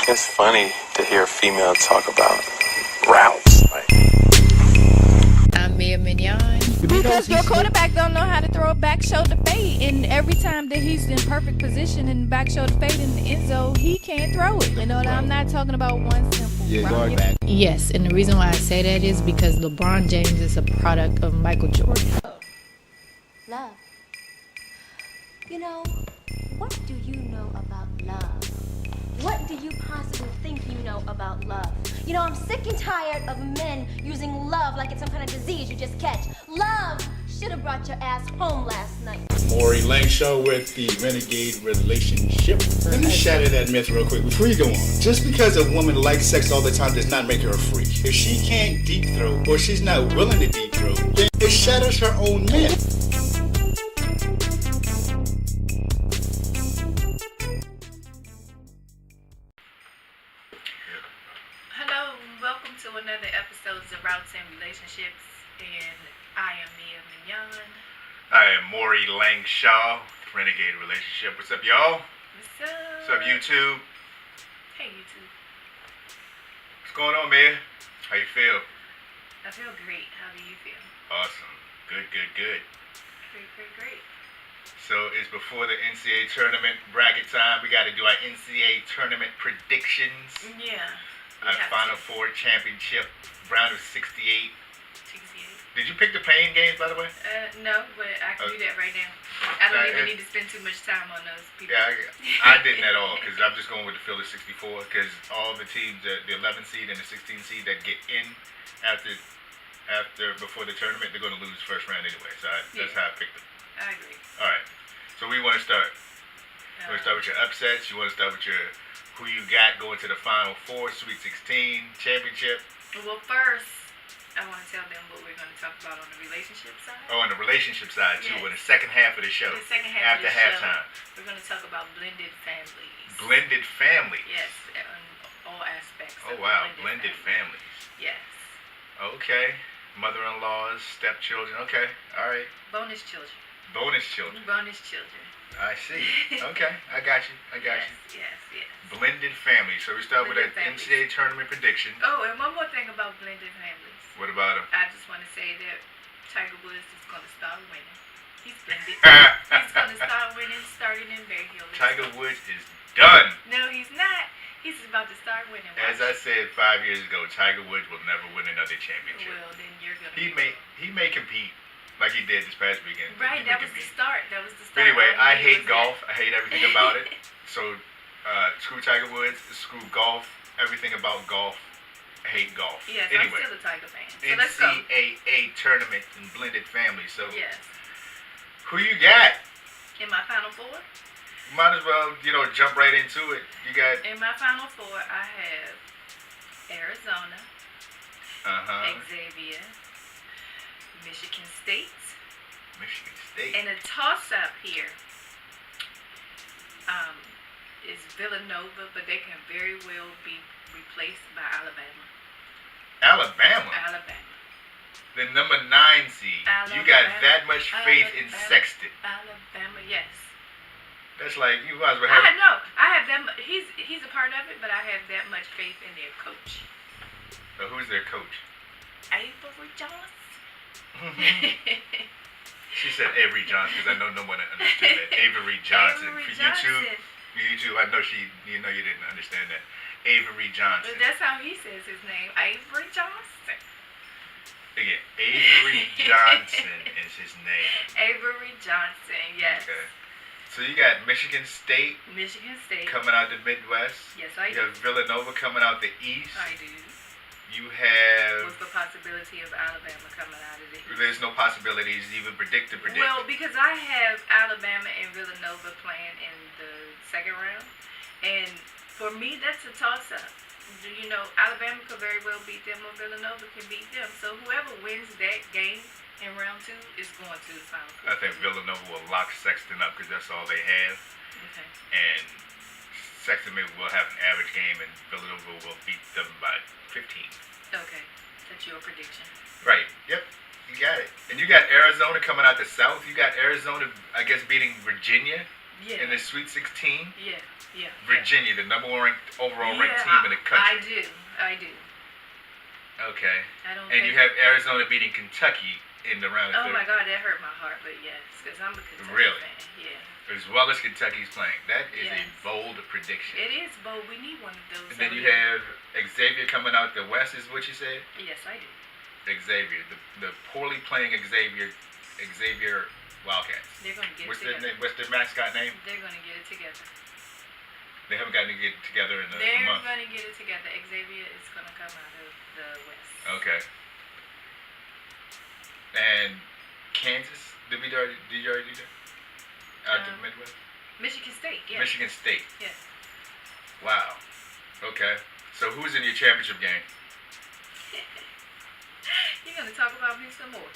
It's funny to hear a female talk about routes. Like, I'm Mia Mignon. Because your quarterback don't know how to throw a back shoulder fade, and every time that he's in perfect position and back shoulder fade in the end zone, he can't throw it. You know, I'm not talking about one simple route. Back. Yes, and the reason why I say that is because LeBron James is a product of Michael Jordan. Love. You know, what do you know about love? What do you possibly think you know about love? You know, I'm sick and tired of men using love like it's some kind of disease you just catch. Love should have brought your ass home last night. Maury Lang Show with the Renegade Relationship. Let me shatter that myth real quick before you go on. Just because a woman likes sex all the time does not make her a freak. If she can't deep throat or she's not willing to deep throat, then it shatters her own myth. Hello, welcome to another episode of Routes and Relationships, and I am Mia Mignon. I am Maury Lang Shaw, Renegade Relationship. What's up, y'all? What's up? What's up, YouTube? Hey, YouTube. What's going on, man? How you feel? I feel great. How do you feel? Awesome. Good. Great. So it's before the NCAA tournament bracket time. We got to do our NCAA tournament predictions. Yeah. Our Final Four championship round of 68. 68. Did you pick the playing games, by the way? No, but I can do that right now. I don't even need to spend too much time on those people. Yeah, I didn't at all because I'm just going with the field of 64 because all the teams, the 11 seed and the 16 seed that get in before the tournament, they're going to lose first round anyway. So that's how I picked them. I agree. All right. So we want to start. You want to start with your upsets? You want to start with your who you got going to the Final Four, Sweet 16, championship? Well, first, I want to tell them what we're going to talk about on the relationship side. Oh, on the relationship side, too, Yes. with the second half of the show. The second half after of the halftime. show, we're going to talk about blended families. Blended families. Yes, on all aspects. Oh, of wow. blended Blended families. Yes. Okay. Mother-in-laws, stepchildren. Okay. All right. Bonus children. Bonus children. Bonus children. I see. Okay. I got you. Yes. Blended families. So we start with Blended that families. NCAA tournament prediction. Oh, and one more thing about blended families. What about them? I just want to say that Tiger Woods is going to start winning. He's blended. He's going to start winning starting in Bear Hill. Tiger Woods is done. No, he's not. He's about to start winning. As I said 5 years ago, Tiger Woods will never win another championship. Well, then you're going to. He may compete like he did this past weekend. but Right, he may that was the compete. start. But anyway, I hate golf. I hate everything about it. So, screw Tiger Woods, screw golf, everything about golf. I hate golf. Yes, Anyway, I'm still a Tiger fan. So let's go. NCAA tournament and blended family. So, Yes. who you got? In my Final Four? Might as well, jump right into it. You got In my Final Four, I have Arizona, Xavier, Michigan State, Michigan State. and a toss-up here is Villanova, but they can very well be replaced by Alabama. Alabama, the number 9 seed. You got that much faith in Sexton. Alabama, yes. That's like you might as well have. I have that. He's a part of it, but I have that much faith in their coach. So who's their coach? Avery Johnson. She said Avery Johnson because I know no one understood that. Avery Johnson. Avery For Johnson. YouTube, I know you didn't understand that. Avery Johnson. But that's how he says his name, Avery Johnson. Again, Avery Johnson is his name. Avery Johnson, yes. Okay. So you got Michigan State. Michigan State. Coming out the Midwest. Yes, I do. You have Villanova coming out the East. I do. You have. What's the possibility of Alabama coming out of the East? There's no possibilities to even predict. Well, because I have Alabama and Villanova playing in the second round, and for me, that's a toss-up. Alabama could very well beat them, or Villanova can beat them. So whoever wins that game in round 2 is going to the Final Four. I think Villanova will lock Sexton up because that's all they have. Okay. And Sexton will have an average game, and Villanova will beat them by 15. Okay. That's your prediction. Right. Yep. You got it. And you got Arizona coming out the South. You got Arizona, I guess, beating Virginia. Yeah. in the Sweet 16? Yeah. Virginia, the number one overall ranked team in the country. I do. Okay. I don't. And you have Arizona beating Kentucky in the round of 30. Oh my God, that hurt my heart, but yes, because I'm a Kentucky Really? fan. Yeah. As well as Kentucky's playing. That is a Yes. bold prediction. It is bold. We need one of those. And then over you here. have Xavier coming out the West, is what you said? Yes, I do. Xavier, the poorly playing Xavier Wildcats. They're gonna get What's it together. What's their mascot name? They're gonna get it together. They haven't gotten to get together in a They're month. gonna get it together. Xavier is gonna come out of the West. Okay. And Kansas, did you already do that? Out the Midwest? Michigan State. Yes. Michigan State. Yes. Wow. Okay. So who's in your championship game? You're gonna talk about me some more.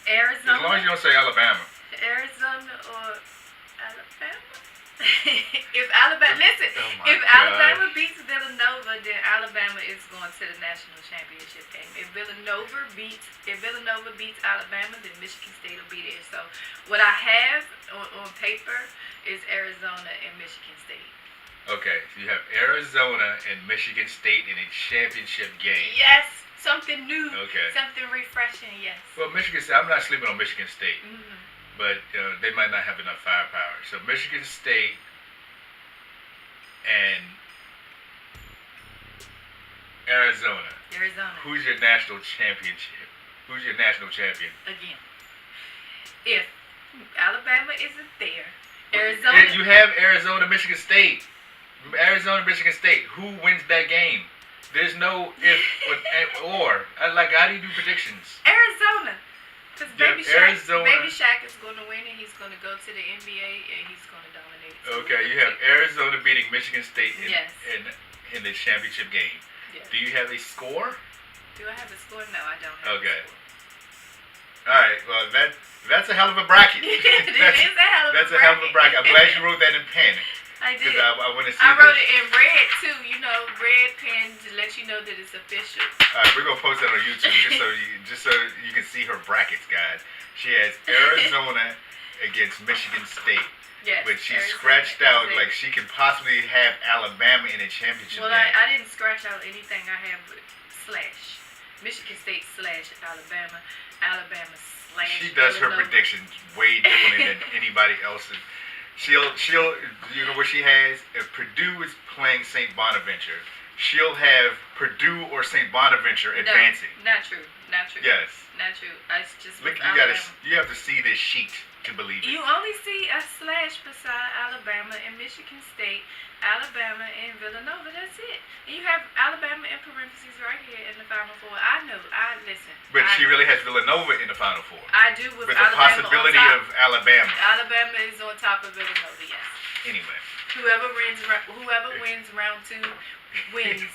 Arizona. As long as you don't say Alabama. Arizona or Alabama. If Alabama, listen, Oh my if God. Alabama beats Villanova, then Alabama is going to the national championship game. If Villanova beats Alabama, then Michigan State will be there. So what I have on paper is Arizona and Michigan State. Okay, so you have Arizona and Michigan State in a championship game. Yes, something new. Okay. Something refreshing. Yes. Well, Michigan State, I'm not sleeping on Michigan State, Mm-hmm. but they might not have enough firepower. So Michigan State and Arizona. Arizona. Who's your national championship? Who's your national champion? Again, if Alabama isn't there, Yeah, Arizona. you have Arizona, Michigan State. Arizona, Michigan State. Who wins that game? There's no if or. How do you do predictions? Arizona. Because Yeah, Baby Shaq is going to win and he's going to go to the NBA and he's going to dominate. Okay, you have Arizona beating Michigan State Yes. in the championship game. Yes. Do you have a score? Do I have a score? No, I don't have Okay. a score. All right. Well, that's a hell of a bracket. It is a hell of a That's a hell of a bracket. I'm glad you wrote that in pen I did. because I want to see. I wrote this. it in red too, red pen to let you know that it's official. All right, we're gonna post that on YouTube just so you can see her brackets, guys. She has Arizona against Michigan State, Yes. but she Arizona, scratched out Arizona. like she could possibly have Alabama in a championship Well, game. I didn't scratch out anything. I have slash. Michigan State slash Alabama. Alabama slash. She does her Villanova. predictions way differently than anybody else's. She'll, you know what she has? If Purdue is playing St. Bonaventure, she'll have Purdue or St. Bonaventure No, advancing. not true. Not true. Yes. Not true. It's just Look, with you Alabama. have to see this sheet to believe it. You only see a slash beside Alabama and Michigan State, Alabama and Villanova. That's it. And you have Alabama in parentheses right here in the Final Four. I know. Listen. But she really has Villanova in the Final Four. I do with With the Alabama possibility on top. of Alabama. Alabama is on top of Villanova. Yes. Anyway. Whoever wins round two wins.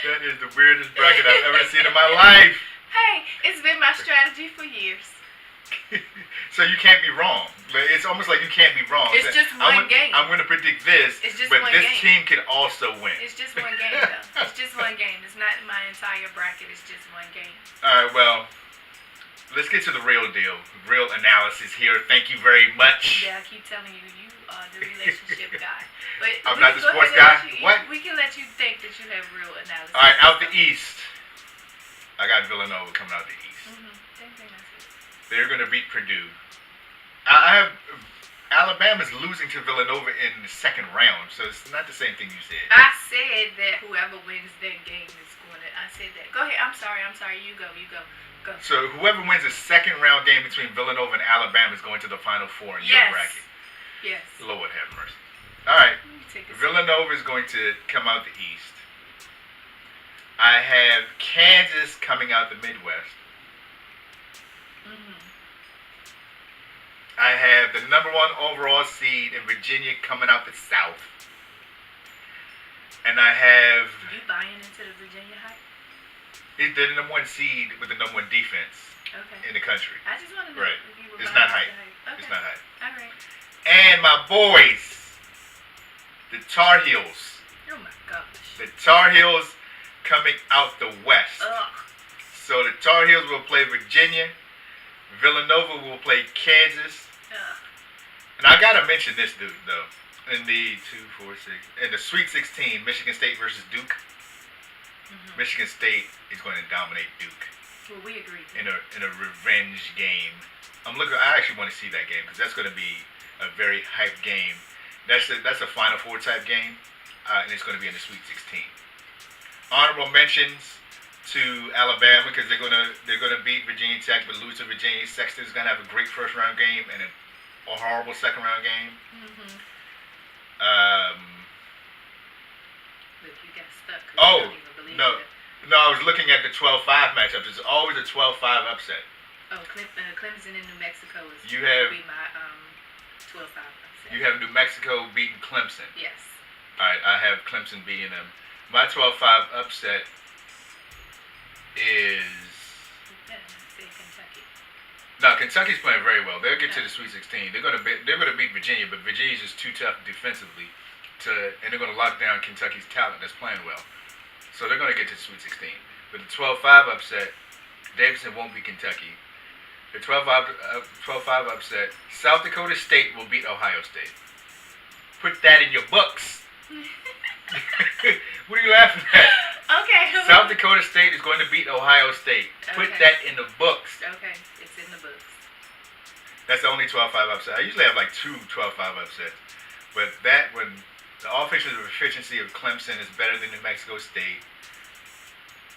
That is the weirdest bracket I've ever seen in my life. Hey, it's been my strategy for years. So you can't be wrong. It's almost like you can't be wrong. It's just one game. I'm going to predict this, It's just but one this game. team can also win. It's just one game, though. It's just one game. It's not my entire bracket. It's just one game. All right, well, let's get to the real deal. Real analysis here. Thank you very much. Yeah, I keep telling you, you are the relationship guy. But I'm we not can the go sports ahead and guy? let you- What? We can let you think that you have real analysis. All right, out the East. I got Villanova coming out the East. Same thing I said. They're going to beat Purdue. I have Alabama's losing to Villanova in the second round, so it's not the same thing you said. I said that whoever wins that game is going to. I said that. Go ahead. I'm sorry. You go. Go. So whoever wins the second round game between Villanova and Alabama is going to the Final Four in your Yes. bracket. Yes. Lord have mercy. All right. Let me take a sip. Villanova is going to come out the East. I have Kansas coming out the Midwest. I have the number one overall seed in Virginia coming out the South. And I have You buying into the Virginia hype? they're the number one seed with the number one defense Okay. in the country. I just want to know Right. if you were It's buying not into hype. the Okay. It's not hype. All right. And my boys, the Tar Heels. Oh my gosh. The Tar Heels coming out the West. Ugh. So the Tar Heels will play Virginia. Villanova will play Kansas. And I gotta mention this dude though. In the in the Sweet 16, Michigan State versus Duke. Michigan State is going to dominate Duke. Well, we agree. In a revenge game. I actually want to see that game because that's going to be a very hyped game. That's a Final Four type game, and it's going to be in the Sweet 16. Honorable mentions to Alabama because they're gonna beat Virginia Tech but lose to Virginia. Sexton's going to have a great first round game and a horrible second round game. Look, you got stuck. Oh, no, I was looking at the 12-5 matchup. There's always a 12-5 upset. Oh, Clemson in New Mexico is You have- be my 12-5 upset. You have New Mexico beating Clemson. Yes. All right, I have Clemson beating them. My 12-5 upset is... Yeah, say Kentucky. No, Kentucky's playing very well. They'll get to the Sweet 16. They're gonna beat Virginia, but Virginia's just too tough defensively and they're gonna lock down Kentucky's talent that's playing well. So they're gonna get to the Sweet 16. But the 12-5 upset, Davidson won't beat Kentucky. The 12-5 upset, South Dakota State will beat Ohio State. Put that in your books. What are you laughing at? Okay. South Dakota State is going to beat Ohio State. Put Okay. that in the books. Okay, it's in the books. That's the only 12-5 upset. I usually have like two 12-5 upsets. But when the offensive efficiency of Clemson is better than New Mexico State,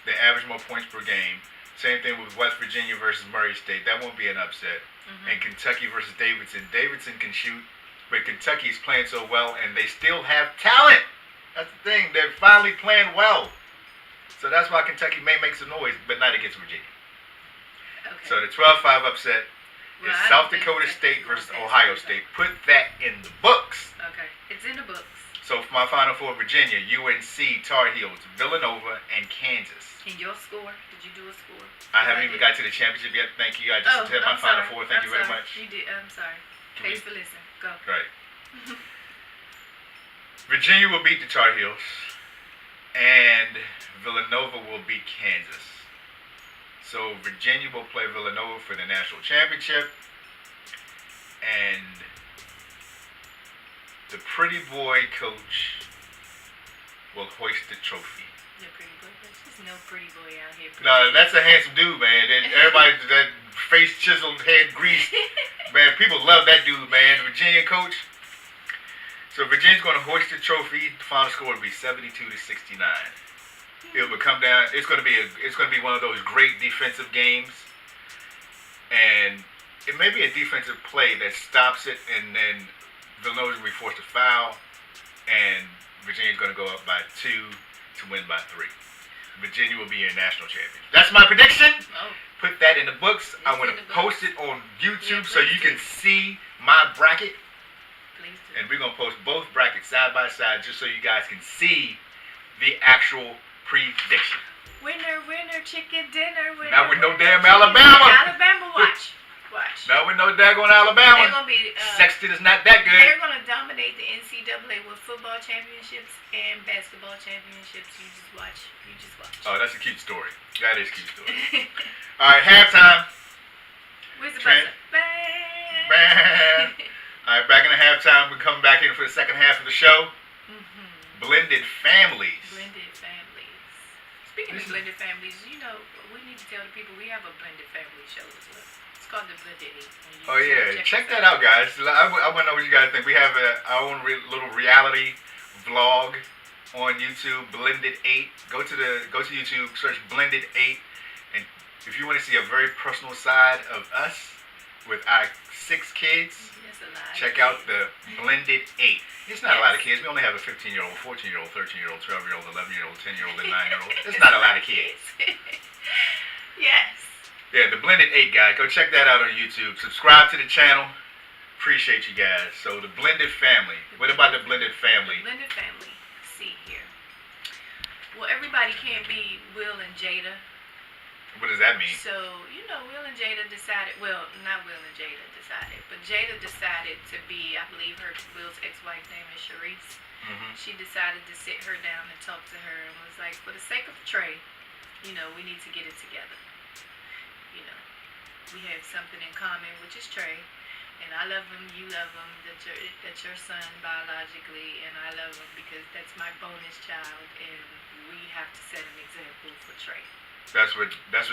they average more points per game. Same thing with West Virginia versus Murray State. That won't be an upset. And Kentucky versus Davidson. Davidson can shoot, but Kentucky's playing so well, and they still have talent. That's the thing. They're finally playing well. So that's why Kentucky may make some noise, but not against Virginia. Okay. So the 12-5 upset Well, is I South don't think Dakota Kentucky State versus will pass Ohio Kentucky. State. Put that in the books. Okay, it's in the books. So for my Final Four, Virginia, UNC, Tar Heels, Villanova, and Kansas. And your score? Did you do a score? I haven't even got to the championship yet. Thank you. I just said my I'm Final sorry. Four. Thank you very sorry. much. You did. I'm sorry. Can Thanks we- for listening. Go. Right. Virginia will beat the Tar Heels, and Villanova will beat Kansas. So Virginia will play Villanova for the national championship, and the pretty boy coach will hoist the trophy. The pretty boy. There's no pretty boy out here. No, that's a handsome dude, man. Everybody, that face chiseled, head greased, man. People love that dude, man. The Virginia coach. So Virginia's going to hoist the trophy. The final score will be 72-69. It will come down. It's going to be one of those great defensive games, and it may be a defensive play that stops it, and then Villanova's going to be forced to foul, and Virginia's going to go up by 2 to win by 3. Virginia will be your national champion. That's my prediction. Oh, Put that in the books. I'm going in to the books. post it on YouTube Yeah, so please you can do. see my bracket. please do. And we're going to post both brackets side by side just so you guys can see the actual prediction. Winner, winner, chicken dinner. Winner, Not with no winner, damn chicken Alabama. dinner. Alabama, watch. Watch. Now with no daggone They're Alabama. going to be... Sexton is not that good. They're going to dominate the NCAA with football championships and basketball championships. You just watch. You just watch. Oh, that's a cute story. That is a cute story. All right, halftime. Where's the Trent. buzzer? Bang. Bang. All right, back in the halftime. We're coming back in for the second half of the show. Blended families. Blended families. Speaking of blended families, you know, we need to tell the people we have a blended family show as well. It's called the Blended Eight. on Oh YouTube. yeah, check that out, guys. I want to know what you guys think. We have our own little reality vlog on YouTube, Blended 8. Go to YouTube, search Blended 8, and if you want to see a very personal side of us with our 6 kids, That's a lot. check out the Blended 8. It's not a lot of kids. We only have a 15-year-old, 14-year-old, 13-year-old, 12-year-old, 11-year-old, 10-year-old, and 9-year-old. It's not a lot of kids. Yes. Yeah, the Blended 8, guys. Go check that out on YouTube. Subscribe to the channel. Appreciate you guys. So the Blended Family. What about the Blended Family? Blended family. Let's see here. Well, everybody can't be Will and Jada. What does that mean? So, you know, Will and Jada decided, well, not Will and Jada decided, but Jada decided to be, I believe Will's ex-wife's name is Sharice. She decided to sit her down and talk to her and was like, for the sake of Trey, you know, we need to get it together. You know, we have something in common, which is Trey. And I love him, you love him, that's your son biologically, and I love him because that's my bonus child, and we have to set an example for Trey. That's what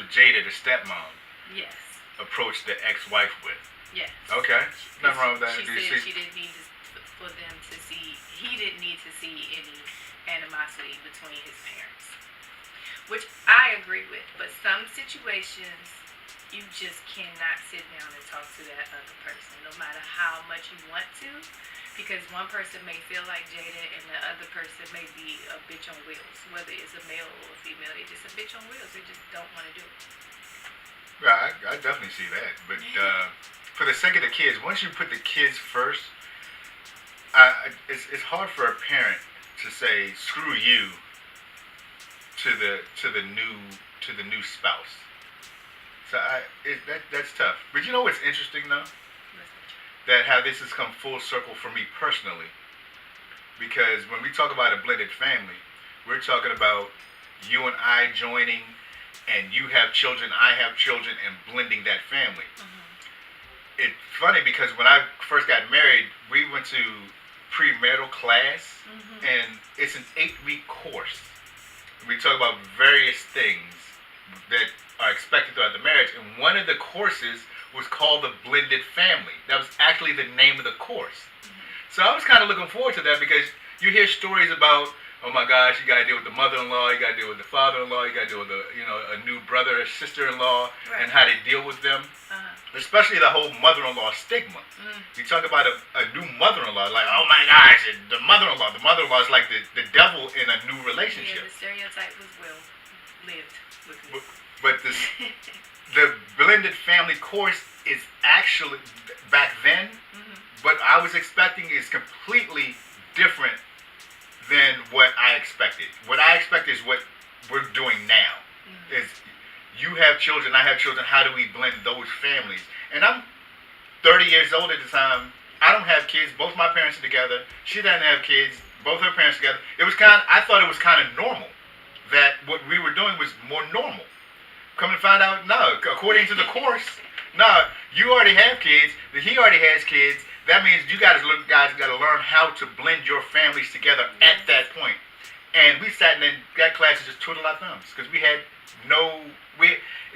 Jada, the stepmom, Yes. approached the ex-wife with. Yes. Okay. Nothing wrong with that. She said she didn't need for them to see, he didn't need to see any animosity between his parents. Which I agree with, but some situations you just cannot sit down and talk to that other person, no matter how much you want to, because one person may feel like Jada and the other person may be a bitch on wheels. Whether it's a male or a female, they just a bitch on wheels. They just don't want to do it. Yeah, I definitely see that. But for the sake of the kids, once you put the kids first, it's hard for a parent to say screw you to the new spouse. So that's tough. But you know what's interesting though? That how this has come full circle for me personally. Because when we talk about a blended family, we're talking about you and I joining, and you have children, I have children, and blending that family. Mm-hmm. It's funny because when I first got married, we went to premarital class, mm-hmm. and it's an 8-week course. We talk about various things that are expected throughout the marriage, and one of the courses was called the blended family. That was actually the name of the course. Mm-hmm. So I was kind of looking forward to that because you hear stories about, oh my gosh, you got to deal with the mother-in-law, you got to deal with the father-in-law, you got to deal with a new brother or sister-in-law, right. And how they deal with them. Uh-huh. Especially the whole mother-in-law stigma. Mm. You talk about a new mother-in-law, like, oh my gosh, the mother-in-law is like the devil in a new relationship. Yeah, the stereotype was well lived with me. But the blended family course is actually, back then, mm-hmm. what I was expecting is completely different than what I expected. What I expect is what we're doing now. Mm-hmm. Is you have children, I have children, how do we blend those families? And I'm 30 years old at the time. I don't have kids. Both my parents are together. She doesn't have kids. Both her parents together. I thought it was kind of normal. That what we were doing was more normal. Come to find out, no. According to the course, no. You already have kids. He already has kids. That means you guys got to learn how to blend your families together at that point. And we sat in that class and just twiddled our thumbs because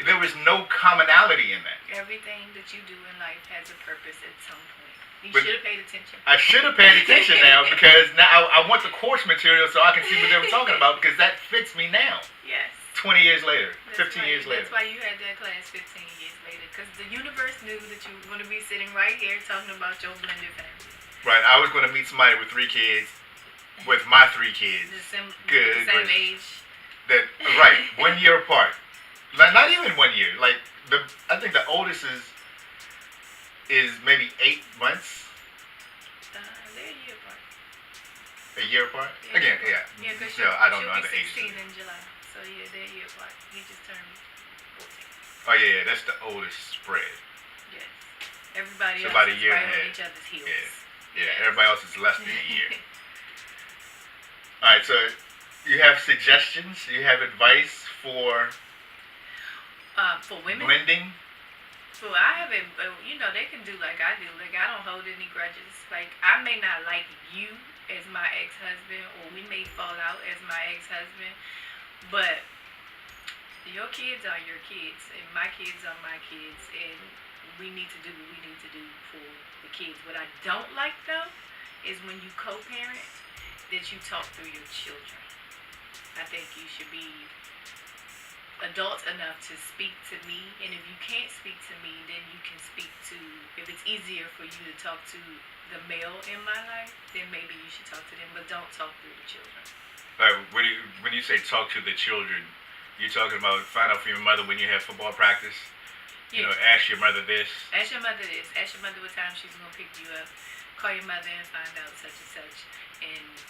there was no commonality in that. Everything that you do in life has a purpose at some point. You should have paid attention. I should have paid attention now because now I want the course material so I can see what they were talking about because that fits me now. Yes. 20 years later, 15 years later. That's why you had that class 15 years later, because the universe knew that you were going to be sitting right here talking about your blended family. Right, I was going to meet somebody with 3 kids, with my 3 kids. The same age. Right, 1 year apart. Not even 1 year. Like I think the oldest is maybe 8 months. They're a year apart. A year apart? Yeah, Again, yeah. Yeah, because I don't know she'll the be age. 16 in July. So yeah, they're a year apart. He just turned 14. Oh yeah, that's the oldest spread. Yes. Everybody else about a is year right ahead. on each other's heels. Yeah, everybody else is less than a year. Alright, so you have suggestions? You have advice for women? Blending? So I haven't, they can do like I do. Like, I don't hold any grudges. Like, I may not like you as my ex-husband, or we may fall out as my ex-husband, but your kids are your kids, and my kids are my kids, and we need to do what we need to do for the kids. What I don't like, though, is when you co-parent, that you talk through your children. I think you should be adult enough to speak to me, and if you can't speak to me, then you can speak to, if it's easier for you to talk to the male in my life, then maybe you should talk to them, but don't talk through the children. When you say talk to the children, you're talking about find out from your mother when you have football practice? Yeah. Ask your mother this. Ask your mother this. Ask your mother what time she's going to pick you up. Call your mother and find out such and such.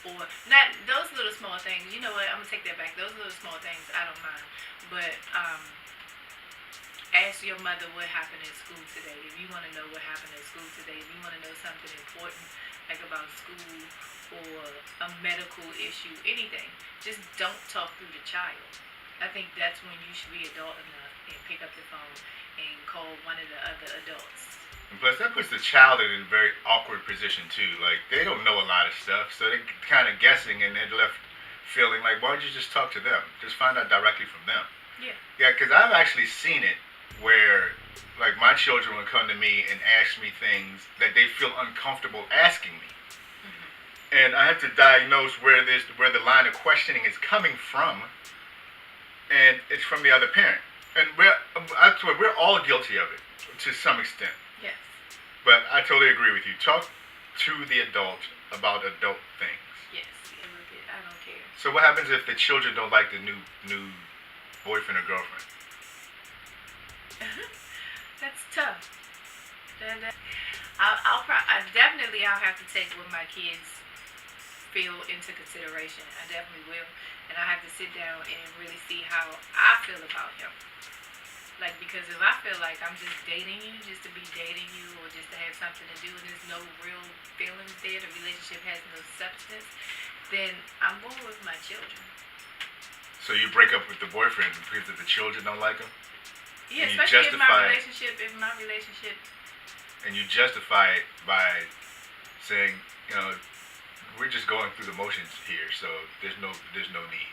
Or not those little small things. You know what? I'm going to take that back. Those little small things, I don't mind. But ask your mother what happened in school today. If you want to know what happened in school today, if you want to know something important, like about school or a medical issue, anything, just don't talk through the child. I think that's when you should be adult enough and pick up the phone and call one of the other adults. And plus, that puts the child in a very awkward position too. Like they don't know a lot of stuff, so they're kind of guessing, and they're left feeling like, why don't you just talk to them? Just find out directly from them. Yeah. Yeah, because I've actually seen it where, like, my children will come to me and ask me things that they feel uncomfortable asking me, and I have to diagnose where the line of questioning is coming from, and it's from the other parent. And I swear, we're all guilty of it to some extent. Yes. But I totally agree with you. Talk to the adult about adult things. Yes. I don't care. So what happens if the children don't like the new boyfriend or girlfriend? That's tough. I'll have to take what my kids feel into consideration. I definitely will, and I have to sit down and really see how I feel about him. Like, because if I feel like I'm just dating you, just to be dating you, or just to have something to do, and there's no real feelings there, the relationship has no substance, then I'm going with my children. So you break up with the boyfriend because the children don't like him? Yeah, And especially if my relationship. And you justify it by saying, we're just going through the motions here, so there's no need.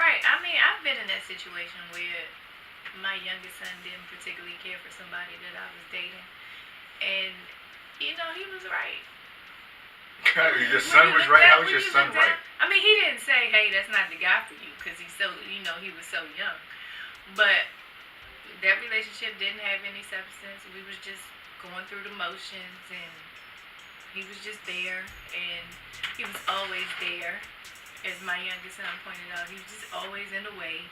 Right. I mean, I've been in that situation where my youngest son didn't particularly care for somebody that I was dating, and he was right. Your son was right. How was your son right? I mean, he didn't say, "Hey, that's not the guy for you," because he's so, he was so young. But that relationship didn't have any substance. We was just going through the motions, and he was just there, and he was always there. As my youngest son pointed out, he was just always in the way.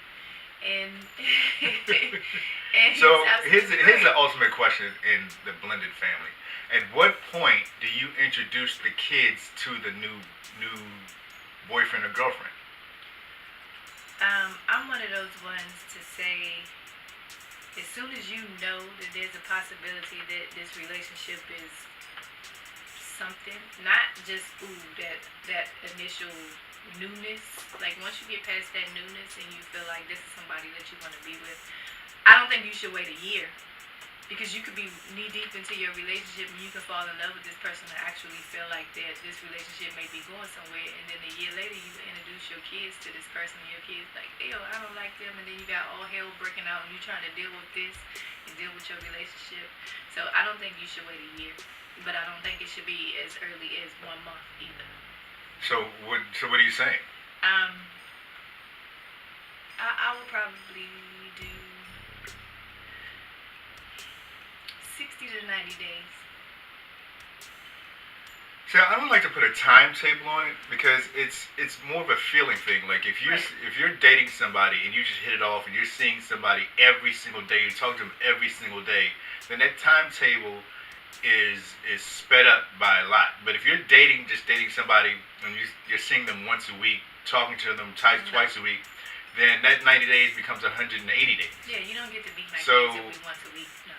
And, and so here's the ultimate question in the blended family. At what point do you introduce the kids to the new boyfriend or girlfriend? I'm one of those ones to say, as soon as you know that there's a possibility that this relationship is something, not just that initial newness. Like, once you get past that newness and you feel like this is somebody that you want to be with, I don't think you should wait a year, because you could be knee deep into your relationship and you can fall in love with this person and actually feel like that this relationship may be going somewhere, and then a year later you introduce your kids to this person and your kids like, ew, I don't like them, and then you got all hell breaking out and you trying to deal with this and deal with your relationship. So I don't think you should wait a year, but I don't think it should be as early as 1 month either. So what are you saying? I would probably do 60 to 90 days. So I don't like to put a timetable on it, because it's more of a feeling thing. Like if you're dating somebody and you just hit it off and you're seeing somebody every single day, you talk to them every single day, then that timetable is sped up by a lot. But if you're dating somebody and you're seeing them once a week, talking to them twice a week, then that 90 days becomes 180 days. Yeah, you don't get to be my kids once a week. No.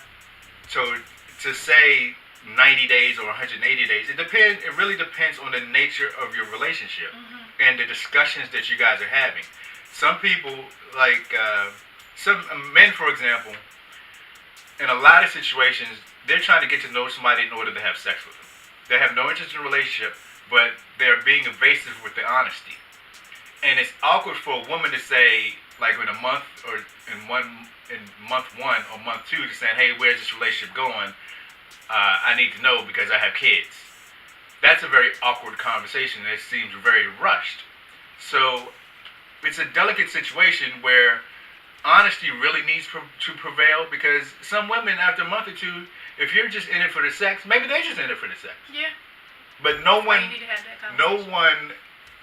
So to say 90 days or 180 days, it really depends on the nature of your relationship and the discussions that you guys are having. Some people, like some men, for example, in a lot of situations, they're trying to get to know somebody in order to have sex with them. They have no interest in a relationship, but they're being evasive with the honesty. And it's awkward for a woman to say, like in month 1 or month 2, to say, hey, where's this relationship going? I need to know because I have kids. That's a very awkward conversation. It seems very rushed. So it's a delicate situation where honesty really needs to prevail, because some women, after a month or 2, if you're just in it for the sex, maybe they're just in it for the sex. Yeah. But no one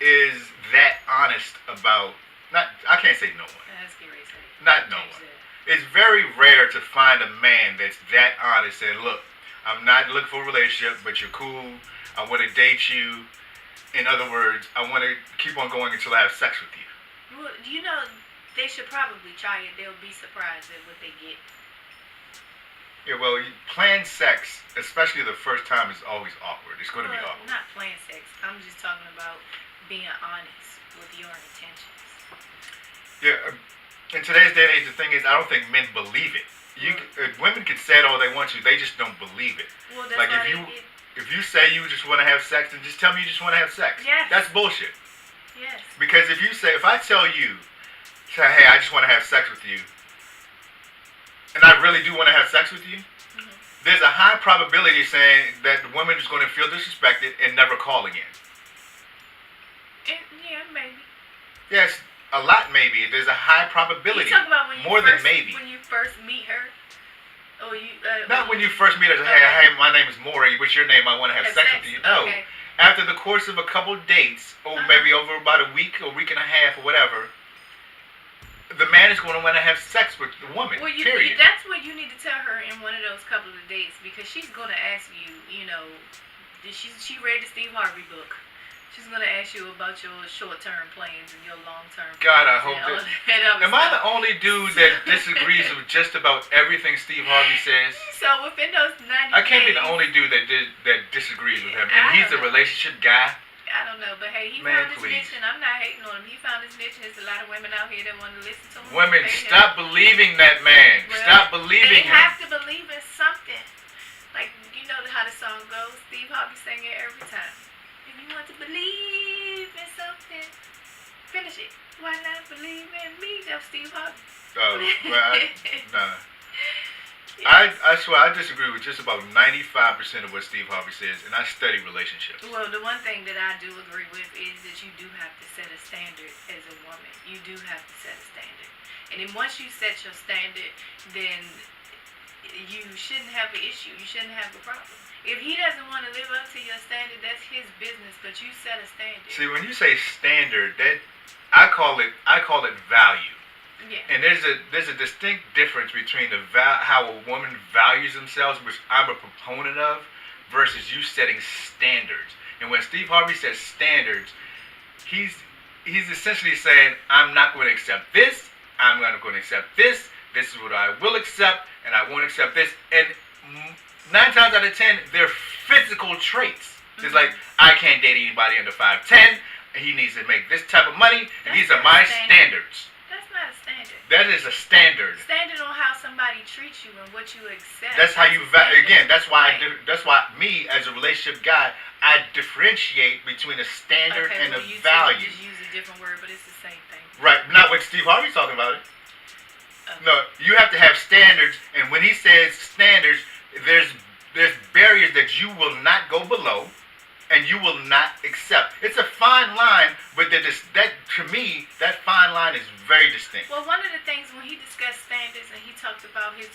is that honest about, I can't say no one. Not no one. It's very rare to find a man that's that honest and, look, I'm not looking for a relationship, but you're cool. I want to date you. In other words, I want to keep on going until I have sex with you. Well, they should probably try it. They'll be surprised at what they get. Yeah, well, planned sex, especially the first time, is always awkward. It's going to be awkward. Not planned sex. I'm just talking about being honest with your intentions. Yeah, in today's day and age, the thing is, I don't think men believe it. Women can say it all they want to. They just don't believe it. Well, that's like why if you say you just want to have sex, then just tell me you just want to have sex. Yes. That's bullshit. Yes. Because if I tell you, hey, I just want to have sex with you, and I really do want to have sex with you, there's a high probability saying that the woman is going to feel disrespected and never call again. Yeah, maybe. Yes, a lot maybe. There's a high probability. You talk about when you more first, than maybe. When you first meet her, or you. Not when you first meet her. Hey, my name is Maury. What's your name? I want to have sex with you. No. Okay. After the course of a couple dates, or maybe over about a week and a half, or whatever, the man is going to want to have sex with the woman. Well, period. That's what you need to tell her in one of those couple of dates, because she's going to ask you, she read the Steve Harvey book. She's going to ask you about your short-term plans and your long-term plans. God, I hope that. Am I the only dude that disagrees with just about everything Steve Harvey says? So within those 90 I can't be days, the only dude that disagrees with him. And he's a relationship guy. I don't know, but hey, he found his niche, and I'm not hating on him. He found his niche, and there's a lot of women out here that want to listen to him. Women, stop believing that man. Well, stop believing him. They have to believe in something. Like, you know how the song goes? Steve Harvey sang it every time. If you want to believe in something, finish it. Why not believe in me? That's Steve Harvey. Oh, well, nah. I swear, I disagree with just about 95% of what Steve Harvey says, and I study relationships. Well, the one thing that I do agree with is that you do have to set a standard as a woman. You do have to set a standard. And then once you set your standard, then you shouldn't have an issue. You shouldn't have a problem. If he doesn't want to live up to your standard, that's his business, but you set a standard. See, when you say standard, that I call it value. Yeah. And there's a distinct difference between how a woman values themselves, which I'm a proponent of, versus you setting standards. And when Steve Harvey says standards, he's essentially saying, I'm not going to accept this, I'm not going to accept this, this is what I will accept, and I won't accept this. And 9 times out of 10, they're physical traits. It's like, I can't date anybody under 5'10", he needs to make this type of money, and these are my standards. That's not a standard. That is a standard. Standard on how somebody treats you and what you accept. That's how you again. That's why me as a relationship guy, I differentiate between a standard and a value. Just use a different word, but it's the same thing. Right. Not when Steve Harvey's talking about it. Okay. No, you have to have standards, and when he says standards, there's barriers that you will not go below. And you will not accept. It's a fine line, but that to me, that fine line is very distinct. Well, one of the things when he discussed standards and he talked about his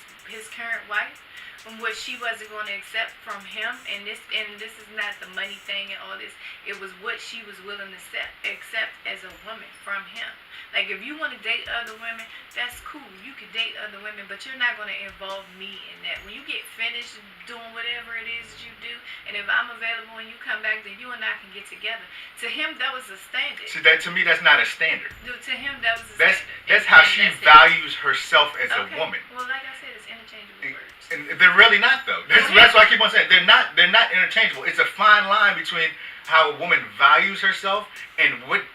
current wife and what she wasn't going to accept from him, and this is not the money thing and all this. It was what she was willing to accept as a woman from him. Like, if you want to date other women, that's cool. You can date other women, but you're not going to involve me in that. When you get finished doing whatever it is that you do, and if I'm available and you come back, then you and I can get together. To him, that was a standard. See, to me, that's not a standard. To him, that was a standard. That's how she values herself as a woman. Well, like I said, it's interchangeable words. And they're really not, though. That's why I keep on saying they're not interchangeable. It's a fine line between how a woman values herself and what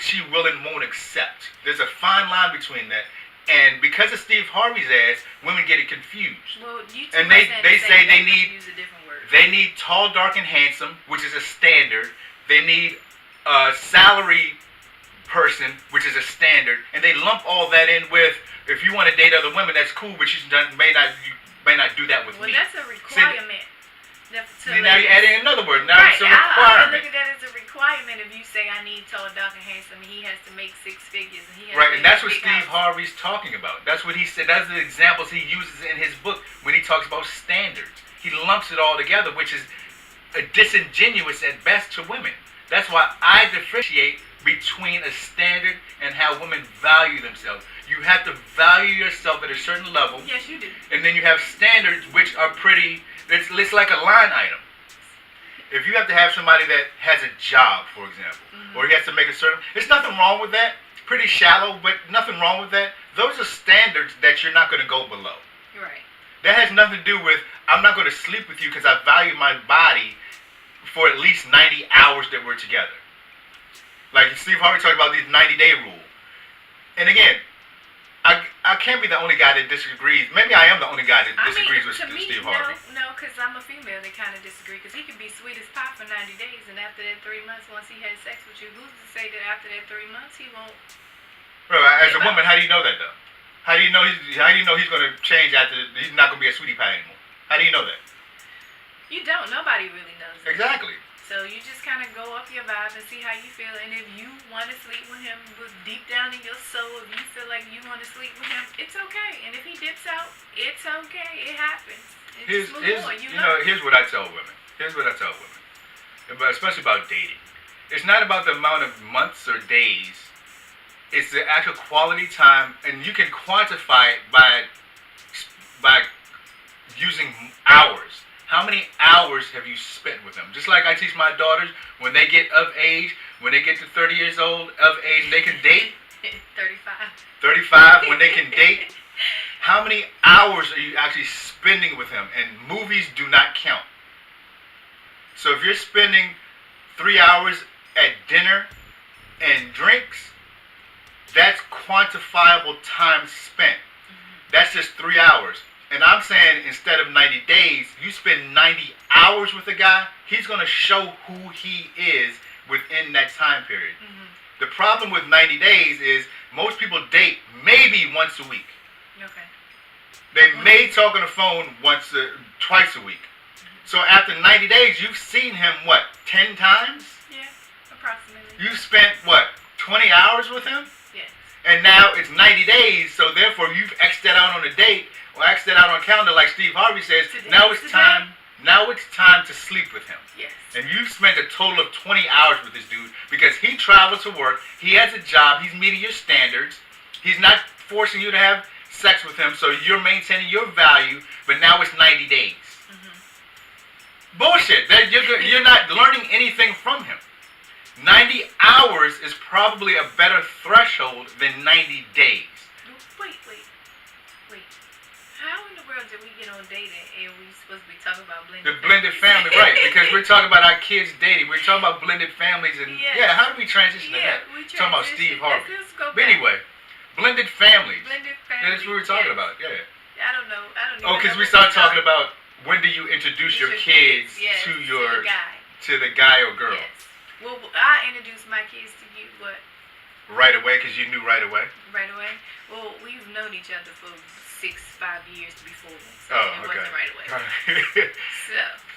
she will and won't accept. There's a fine line between that. And because of Steve Harvey's ass, women get it confused. Well, you and they say they need use a different word. They need tall, dark, and handsome, which is a standard. They need a salary person, which is a standard. And they lump all that in with, if you want to date other women, that's cool, but you may not do that with me. Well, that's a requirement. Now you're adding another word. Now right. it's a requirement. I look at that as a requirement. If you say I need tall, dark, and handsome, he has to make 6 figures, and he has right, to and that's what Steve Harvey's talking about. That's what he said. That's the examples he uses in his book when he talks about standards. He lumps it all together, which is disingenuous at best to women. That's why I differentiate between a standard and how women value themselves. You have to value yourself at a certain level. Yes, you do. And then you have standards which are pretty. It's like a line item. If you have to have somebody that has a job, for example, or he has to make a certain, there's nothing wrong with that. It's pretty shallow, but nothing wrong with that. Those are standards that you're not going to go below. Right. That has nothing to do with, I'm not going to sleep with you because I value my body for at least 90 hours that we're together. Like Steve Harvey talked about this 90-day rule. And again, I I can't be the only guy that disagrees. Maybe I am the only guy that disagrees with to me, Steve Harvey. No, because I'm a female that kind of disagree. Because he can be sweet as pie for 90 days, and after that 3 months, once he has sex with you, who's to say that after that 3 months he won't? Bro, as a woman, how do you know that though? How do you know he's going to change after? He's not going to be a sweetie pie anymore. How do you know that? You don't. Nobody really knows that. Exactly. So you just kind of go off your vibe and see how you feel. And if you want to sleep with him, but deep down in your soul, if you feel like you want to sleep with him, it's okay. And if he dips out, it's okay. It happens. Here's what I tell women. Here's what I tell women, especially about dating. It's not about the amount of months or days. It's the actual quality time, and you can quantify it by using hours. How many hours have you spent with them? Just like I teach my daughters, when they get of age, when they get to 30 years old, of age, they can date. 35. 35, when they can date. How many hours are you actually spending with him? And movies do not count. So if you're spending 3 hours at dinner and drinks, that's quantifiable time spent. That's just 3 hours. And I'm saying instead of 90 days, you spend 90 hours with a guy, he's going to show who he is within that time period. The problem with 90 days is most people date maybe once a week. Okay. They may talk on the phone twice a week. So after 90 days, you've seen him, 10 times? Yeah, approximately. You spent, 20 hours with him? Yes. And now it's 90 days, so therefore you've X'd that out on a date, or X'd that out on a calendar like Steve Harvey says. Now it's time to sleep with him. Yes. And you've spent a total of 20 hours with this dude because he travels to work, he has a job, he's meeting your standards, he's not forcing you to have sex with him, so you're maintaining your value, but now it's 90 days. Bullshit. You're not learning anything from him. 90 hours is probably a better threshold than 90 days. Wait. How in the world did we get on dating and we supposed to be talking about blended The blended family, right, because we're talking about our kids dating. We're talking about blended families and, how do we transition to that? We Talking about Steve Harvey. Let's go But back. anyway, blended families. Blended Yeah, families. that's what we were talking about, yeah. I don't know. Oh, because we started talking about when do you introduce your kids to the guy or girl? Yes. Well, I introduced my kids to you, Right away, because you knew right away? right away? Well, we've known each other for 5 years before, so Oh, it okay. wasn't right away.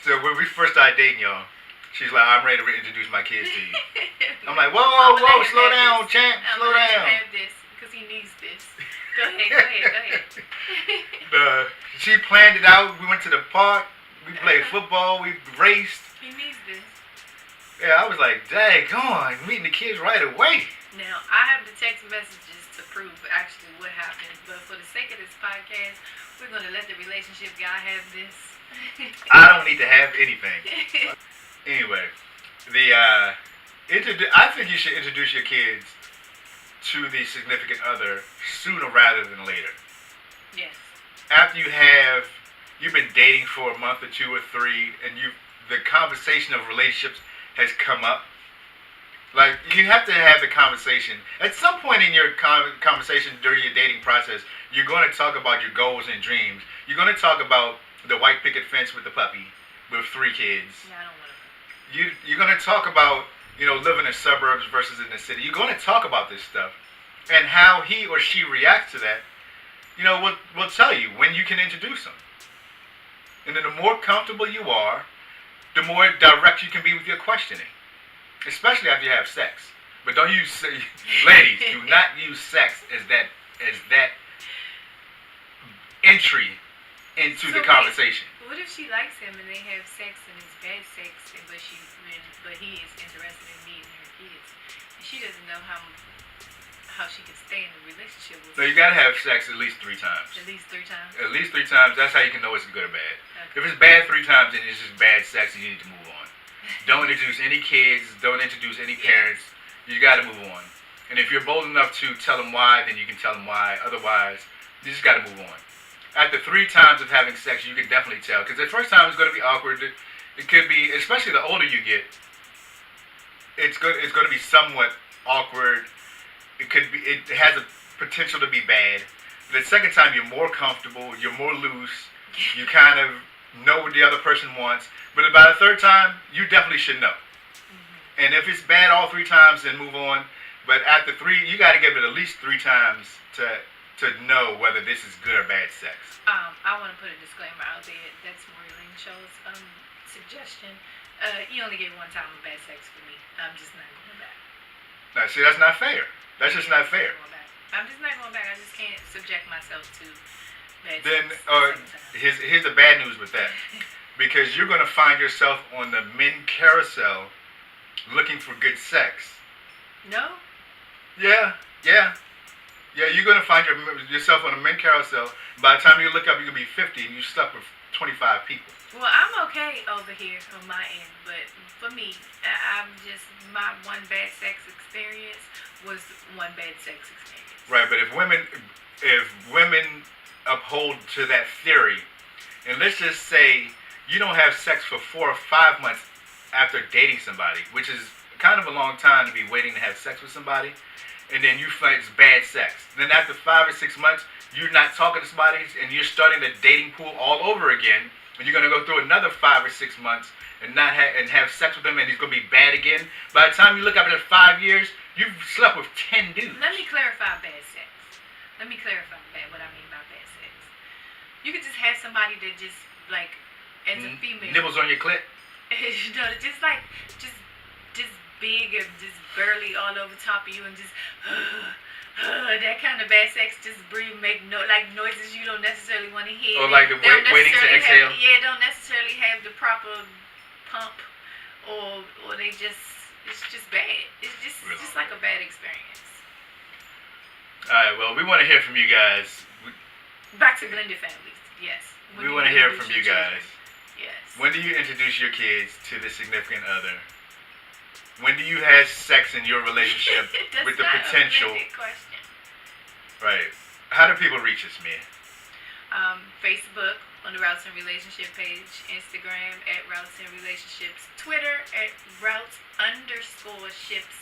So when we first started dating, y'all, she's like, I'm ready to introduce my kids to you. I'm like, whoa, slow down, champ, slow down. Have this, because he needs this. Go ahead. She planned it out. We went to the park. We played football. We raced. He needs this. Yeah, I was like, dang, come on, meeting the kids right away. Now, I have the text messages to prove actually what happened, but for the sake of this podcast, we're going to let the relationship guy have this. I don't need to have anything. Anyway, I think you should introduce your kids to the significant other sooner rather than later. Yes. After you've been dating for a month or 2 or 3, and the conversation of relationships has come up. Like, you have to have the conversation. At some point in your conversation during your dating process, you're going to talk about your goals and dreams. You're going to talk about the white picket fence with the puppy with 3 kids. Yeah, I don't want to. You're going to talk about, living in suburbs versus in the city. You're going to talk about this stuff. And how he or she reacts to that, will tell you when you can introduce them. And then the more comfortable you are, the more direct you can be with your questioning. Especially after you have sex. But don't use, ladies, do not use sex as that entry into the conversation. What if she likes him and they have sex and it's bad sex, but he is interested in meeting her kids, and she doesn't know how she can stay in a relationship with No, you gotta have sex at least 3 times. At least 3 times? At least 3 times. That's how you can know it's good or bad. Okay. If it's bad 3 times, then it's just bad sex and you need to move on. Don't introduce any kids. Don't introduce any parents. You gotta move on. And if you're bold enough to tell them why, then you can tell them why. Otherwise, you just gotta move on. After 3 times of having sex, you can definitely tell. Because the first time it's gonna be awkward. It could be, especially the older you get, it's gonna be somewhat awkward. It has a potential to be bad The second time you're more comfortable, you're more loose, you kind of know what the other person wants. But about the third time, you definitely should know. And if it's bad all 3 times, then move on. But after 3, you got to give it at least 3 times to know whether this is good or bad sex. I want to put a disclaimer out there. That's Maureen Show's suggestion. You only get 1 time of bad sex for me. I'm just not going back. Now, see, that's not fair. That's just not fair. I'm just not going back. I just can't subject myself to bad Then, sex. here's the bad news with that. Because you're going to find yourself on the men carousel looking for good sex. No? Yeah. You're going to find yourself on a men carousel. By the time you look up, you're going to be 50 and you stuck with 25 people. Well, I'm okay over here on my end, but for me, I'm just, my one bad sex experience was one bad sex experience. Right, but if women uphold to that theory, and let's just say you don't have sex for 4 or 5 months after dating somebody, which is kind of a long time to be waiting to have sex with somebody, and then you find it's bad sex. Then after 5 or 6 months, you're not talking to somebody, and you're starting the dating pool all over again, and you're going to go through another 5 or 6 months and not have sex with him, and he's going to be bad again. By the time you look up at 5 years, you've slept with 10 dudes. Let me clarify bad sex. Let me clarify what I mean by bad sex. You could just have somebody that just, like, as a female. Nibbles on your clit? You know, just big and just burly all over top of you and just that kind of bad sex, just make noises you don't necessarily want to hear. Or like the waiting to exhale. Don't necessarily have the proper pump, or they just, it's just bad. It's just like a bad experience. All right, well, we want to hear from you guys. Back to blended families, yes. We want to hear from you guys. Yes. When do you introduce your kids to the significant other? When do you have sex in your relationship with the potential? That's not a question. Right. How do people reach us, Mia? Facebook on the Routes and Relationship page, Instagram at Routes and Relationships, Twitter at Routes_ships, SHIPS.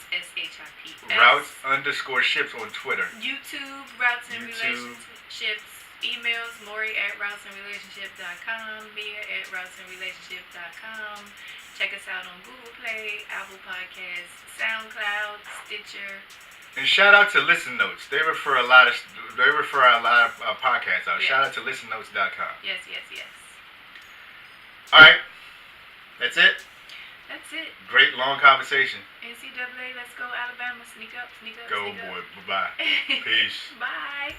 Routes_ships on Twitter. YouTube, Routes and Relationships. Emails, Maury at routsandrelationship.com, Mia at routsandrelationship.com. Check us out on Google Play, Apple Podcasts, SoundCloud, Stitcher. And shout out to Listen Notes. They refer a lot of podcasts out. Yes. Shout out to listennotes.com. Yes. All right. That's it. That's it. Great long conversation. NCAA, let's go Alabama. Sneak up. Go, boy. Bye-bye. Peace. Bye.